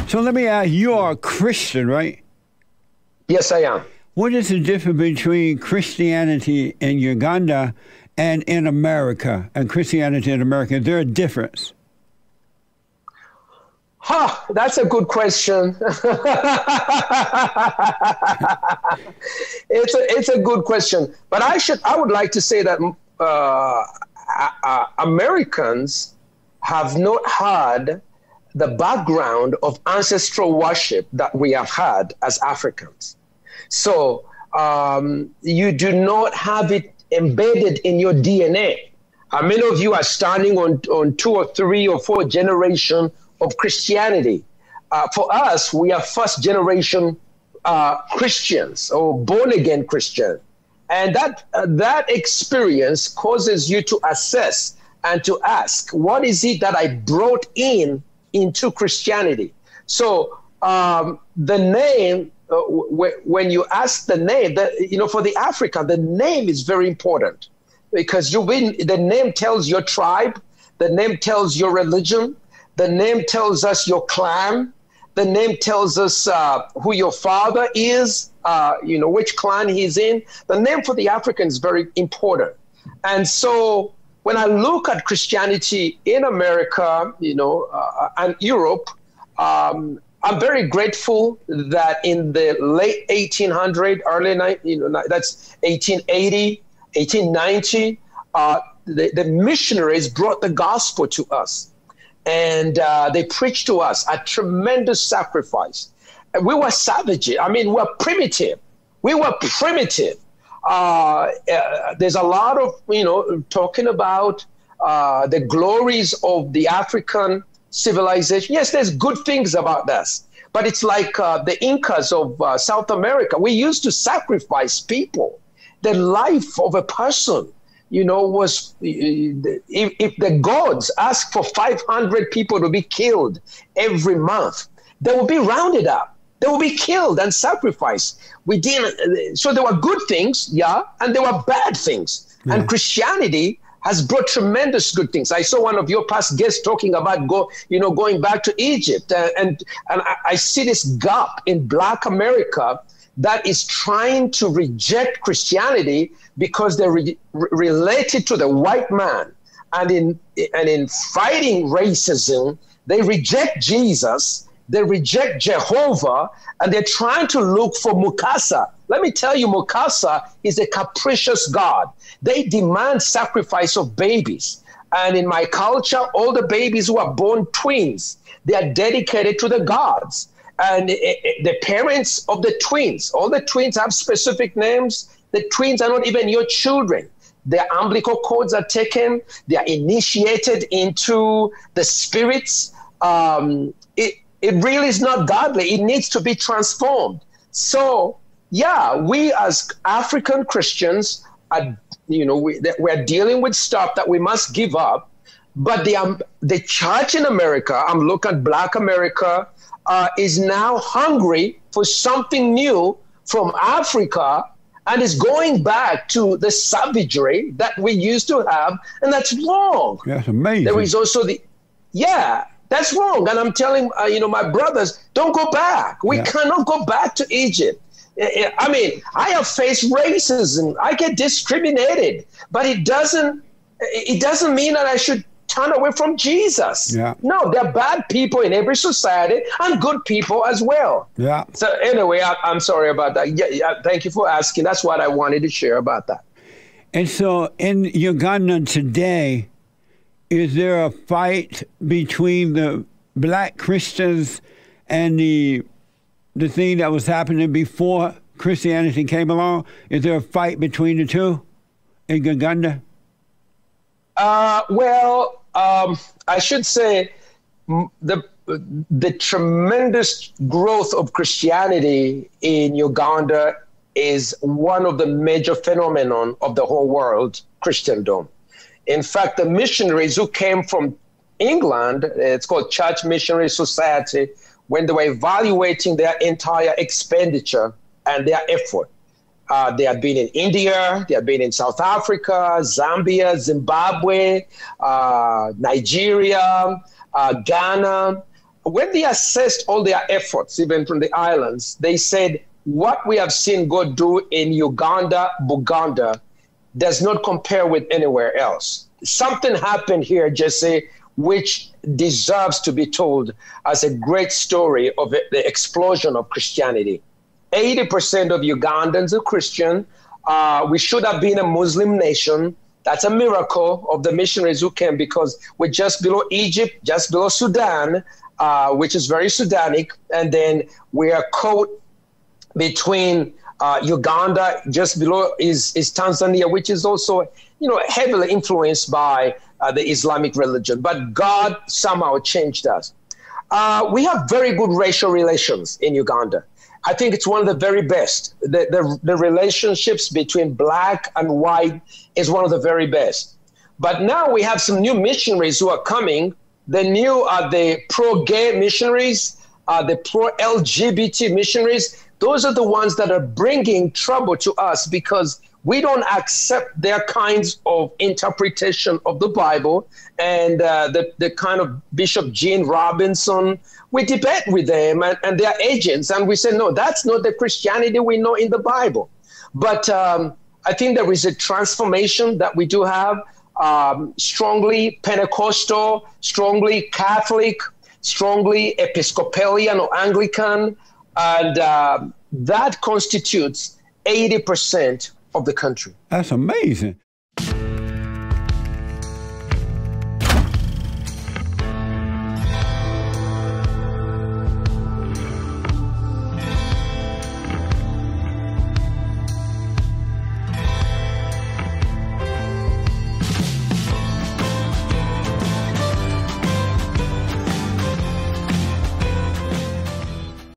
So let me ask, you are a Christian, right? Yes, I am. What is the difference between Christianity in Uganda and in America, and Christianity in America? Is there a difference? That's a good question. It's a good question. But I would like to say that Americans have not had the background of ancestral worship that we have had as Africans. So you do not have it embedded in your DNA. Many of you are standing on 2 or 3 or 4 generations of Christianity. For us, we are first generation Christians or born again Christian. And that experience causes you to assess and to ask, what is it that I brought into Christianity? So the name, when you ask the name, for the African, the name is very important, because the name tells your tribe, the name tells your religion, the name tells us your clan, the name tells us who your father is, which clan he's in. The name for the African is very important. And so when I look at Christianity in America, and Europe, I'm very grateful that in the late 1800s, that's 1880, 1890, the missionaries brought the gospel to us. And they preached to us a tremendous sacrifice. And we were savages. I mean, we were primitive. There's a lot of, talking about the glories of the African civilization. Yes, there's good things about this. But it's like the Incas of South America. We used to sacrifice people. The life of a person, was, if the gods asked for 500 people to be killed every month, they will be rounded up. They will be killed and sacrificed. So there were good things, and there were bad things. Yeah. And Christianity has brought tremendous good things. I saw one of your past guests talking about going back to Egypt, and I see this gap in Black America that is trying to reject Christianity because they're related to the white man. And in fighting racism, they reject Jesus, they reject Jehovah, and they're trying to look for Mukasa. Let me tell you, Mukasa is a capricious God. They demand sacrifice of babies. And in my culture, all the babies who are born twins, they are dedicated to the gods. And the parents of the twins, all the twins have specific names. The twins are not even your children. Their umbilical cords are taken. They are initiated into the spirits. It really is not godly. It needs to be transformed. So, we as African Christians are, we're dealing with stuff that we must give up. But the church in America, I'm looking at Black America, is now hungry for something new from Africa, and is going back to the savagery that we used to have, and that's wrong. That's amazing. There is also that's wrong. And I'm telling my brothers, don't go back. We cannot go back to Egypt. I mean, I have faced racism. I get discriminated, but it doesn't mean that I should turn away from Jesus. Yeah. No, there are bad people in every society and good people as well. Yeah. So anyway, I'm sorry about that. Yeah, thank you for asking. That's what I wanted to share about that. And so in Uganda today, is there a fight between the Black Christians and the thing that was happening before Christianity came along? Is there a fight between the two in Uganda? I should say the tremendous growth of Christianity in Uganda is one of the major phenomenon of the whole world, Christendom. In fact, the missionaries who came from England, it's called Church Missionary Society, when they were evaluating their entire expenditure and their effort, they have been in India, they have been in South Africa, Zambia, Zimbabwe, Nigeria, Ghana, when they assessed all their efforts, even from the islands, they said, what we have seen God do in Uganda, Buganda, does not compare with anywhere else. Something happened here, Jesse, which deserves to be told as a great story of the explosion of Christianity. 80% of Ugandans are Christian. We should have been a Muslim nation. That's a miracle of the missionaries who came, because we're just below Egypt, just below Sudan, which is very Sudanic. And then we are caught between Uganda, just below is Tanzania, which is also, heavily influenced by the Islamic religion. But God somehow changed us. We have very good racial relations in Uganda. I think it's one of the very best. The relationships between black and white is one of the very best. But now we have some new missionaries who are coming. The new are the pro-gay missionaries, the pro-LGBT missionaries. Those are the ones that are bringing trouble to us, because we don't accept their kinds of interpretation of the Bible. And the kind of Bishop Gene Robinson, we debate with them and their agents, and we say, no, that's not the Christianity we know in the Bible. But I think there is a transformation that we do have, strongly Pentecostal, strongly Catholic, strongly Episcopalian or Anglican, and that constitutes 80% of the country. That's amazing.